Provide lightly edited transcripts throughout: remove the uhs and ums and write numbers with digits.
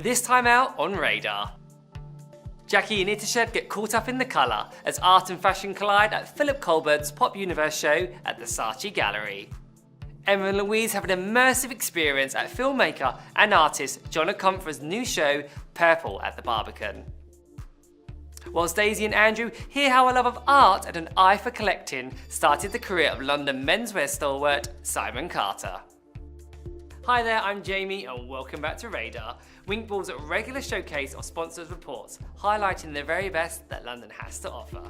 This time out on Radar. Jackie and Itteshad get caught up in the colour as art and fashion collide at Philip Colbert's Pop Universe show at the Saatchi Gallery. Emma and Louise have an immersive experience at filmmaker and artist John Akomfrah's new show, Purple, at the Barbican. Whilst Daisy and Andrew hear how a love of art and an eye for collecting started the career of London menswear stalwart Simon Carter. Hi there, I'm Jamie and welcome back to Radar, WinkBall's regular showcase of sponsors' reports, highlighting the very best that London has to offer.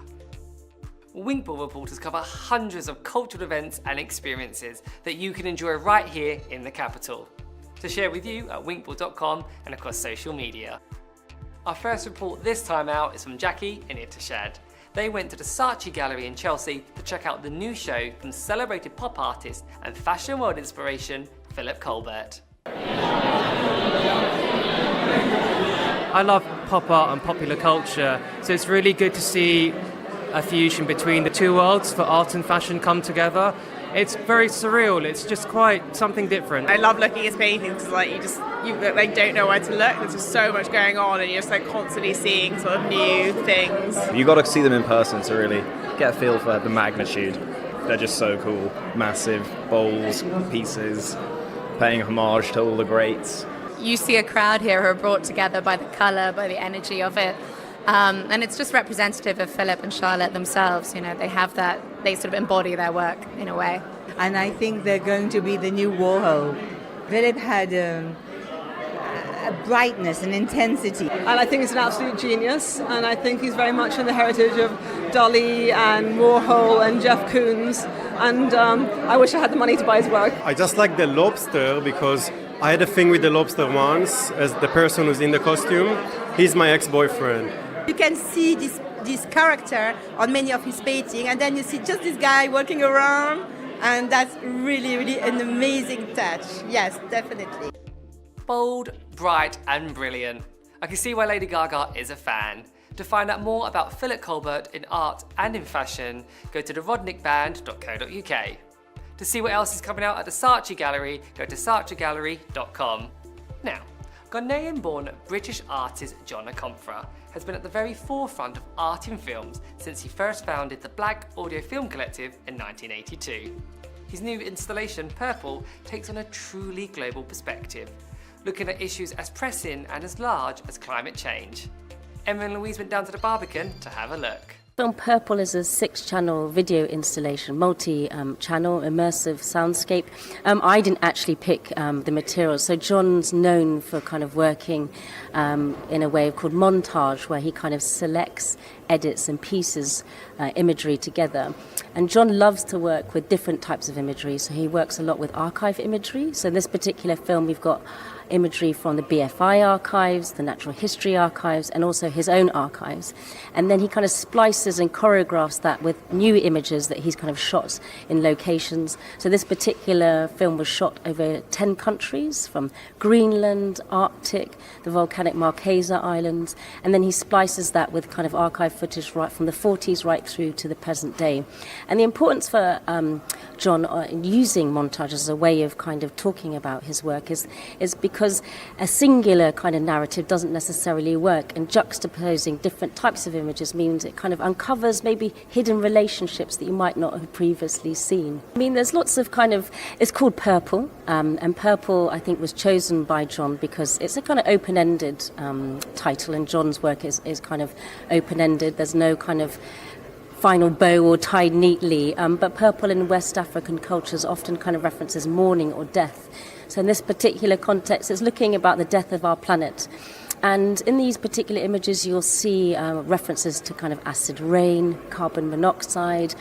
WinkBall reporters cover hundreds of cultural events and experiences that you can enjoy right here in the capital, to share with you at winkball.com and across social media. Our first report this time out is from Jackie and Itteshad. They went to the Saatchi Gallery in Chelsea to check out the new show from celebrated pop artist and fashion world inspiration Philip Colbert. I love pop art and popular culture, so it's really good to see a fusion between the two worlds for art and fashion come together. It's very surreal, it's just quite something different. I love looking at paintings because you don't know where to look. There's just so much going on and you're just constantly seeing sort of new things. You've got to see them in person to really get a feel for the magnitude. They're just so cool. Massive bowls, pieces, paying homage to all the greats. You see a crowd here who are brought together by the colour, by the energy of it. And it's just representative of Philip and Charlotte themselves. You know, they have that, they sort of embody their work in a way. And I think they're going to be the new Warhol. Philip had a brightness and intensity. And I think he's an absolute genius, and I think he's very much in the heritage of Dolly and Warhol and Jeff Koons, and I wish I had the money to buy his work. I just like the lobster because I had a thing with the lobster once as the person who's in the costume. He's my ex-boyfriend. You can see this character on many of his paintings, and then you see just this guy walking around, and that's really, really an amazing touch. Yes, definitely. Bold, bright and brilliant. I can see why Lady Gaga is a fan. To find out more about Philip Colbert in art and in fashion, go to therodnickband.co.uk. To see what else is coming out at the Saatchi Gallery, go to saatchigallery.com. Now, Ghanaian-born British artist John Akomfrah has been at the very forefront of art in films since he first founded the Black Audio Film Collective in 1982. His new installation, Purple, takes on a truly global perspective, looking at issues as pressing and as large as climate change. Emma and Louise went down to the Barbican to have a look. Film Purple is a 6-channel video installation, multi-channel, immersive soundscape. I didn't actually pick the materials, so John's known for kind of working in a way called montage, where he kind of selects, edits and pieces imagery together. And John loves to work with different types of imagery, so he works a lot with archive imagery. So in this particular film we've got imagery from the BFI archives, the Natural History archives, and also his own archives. And then he kind of splices and choreographs that with new images that he's kind of shot in locations. So this particular film was shot over 10 countries, from Greenland, Arctic, the volcanic Marquesa Islands, and then he splices that with kind of archive footage right from the 40s right through to the present day. And the importance for John in using montage as a way of kind of talking about his work is because a singular kind of narrative doesn't necessarily work, and juxtaposing different types of images means it kind of uncovers maybe hidden relationships that you might not have previously seen. I mean, there's lots of kind of, it's called Purple, and Purple I think was chosen by John because it's a kind of open-ended title, and John's work is kind of open-ended. There's no kind of final bow or tied neatly, but purple in West African cultures often kind of references mourning or death. So in this particular context, it's looking about the death of our planet. And in these particular images, you'll see references to kind of acid rain, carbon monoxide,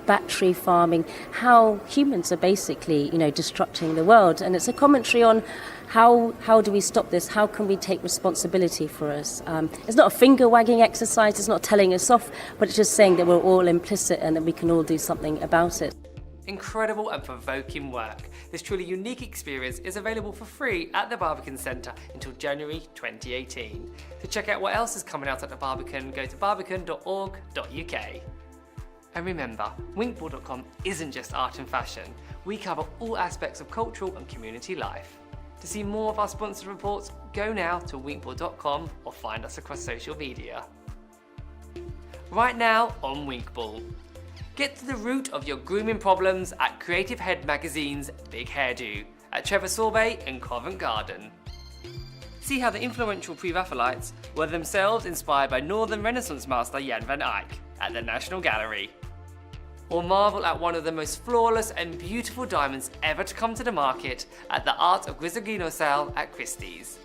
battery farming, how humans are basically, destructing the world. And it's a commentary on how do we stop this? How can we take responsibility for us? It's not a finger-wagging exercise. It's not telling us off, but it's just saying that we're all implicit and that we can all do something about it. Incredible and provoking work. This truly unique experience is available for free at the Barbican Centre until January 2018. To check out what else is coming out at the Barbican, go to barbican.org.uk. And remember, winkball.com isn't just art and fashion. We cover all aspects of cultural and community life. To see more of our sponsored reports, go now to winkball.com or find us across social media. Right now on WinkBall. Get to the root of your grooming problems at Creative Head Magazine's Big Hairdo at Trevor Sorbet in Covent Garden. See how the influential Pre-Raphaelites were themselves inspired by Northern Renaissance master Jan van Eyck at the National Gallery. Or marvel at one of the most flawless and beautiful diamonds ever to come to the market at the Art of Grisagino sale at Christie's.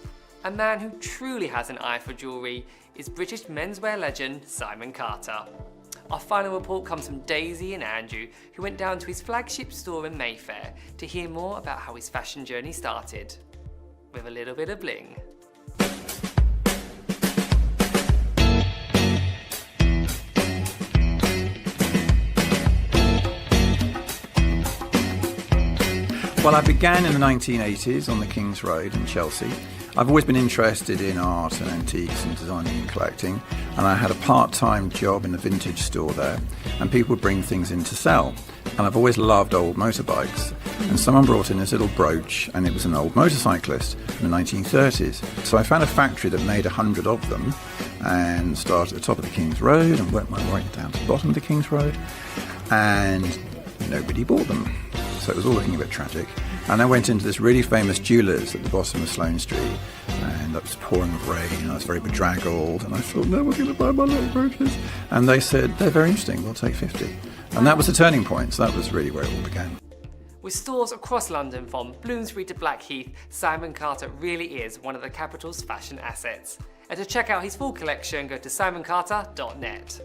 A man who truly has an eye for jewellery is British menswear legend Simon Carter. Our final report comes from Daisy and Andrew, who went down to his flagship store in Mayfair to hear more about how his fashion journey started. With a little bit of bling. Well, I began in the 1980s on the King's Road in Chelsea. I've always been interested in art and antiques and designing and collecting, and I had a part-time job in a vintage store there, and people would bring things in to sell. And I've always loved old motorbikes, and someone brought in this little brooch, and it was an old motorcyclist from the 1930s. So I found a factory that made 100 of them, and started at the top of the King's Road and worked my way down to the bottom of the King's Road, and nobody bought them. So it was all looking a bit tragic. And I went into this really famous jeweller's at the bottom of Sloane Street, and it was pouring with rain, and I was very bedraggled, and I thought, no one's going to buy my little brooches. And they said, they're very interesting, we'll take 50. And that was the turning point, so that was really where it all began. With stores across London from Bloomsbury to Blackheath, Simon Carter really is one of the capital's fashion assets. And to check out his full collection, go to simoncarter.net.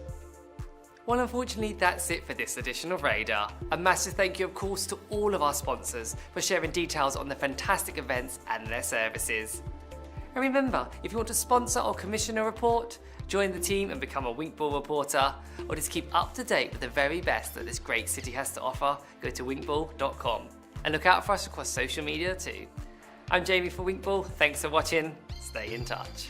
Well, unfortunately, that's it for this edition of Radar. A massive thank you, of course, to all of our sponsors for sharing details on the fantastic events and their services. And remember, if you want to sponsor or commission a report, join the team and become a WinkBall reporter, or just keep up to date with the very best that this great city has to offer, go to winkball.com. And look out for us across social media too. I'm Jamie for WinkBall. Thanks for watching. Stay in touch.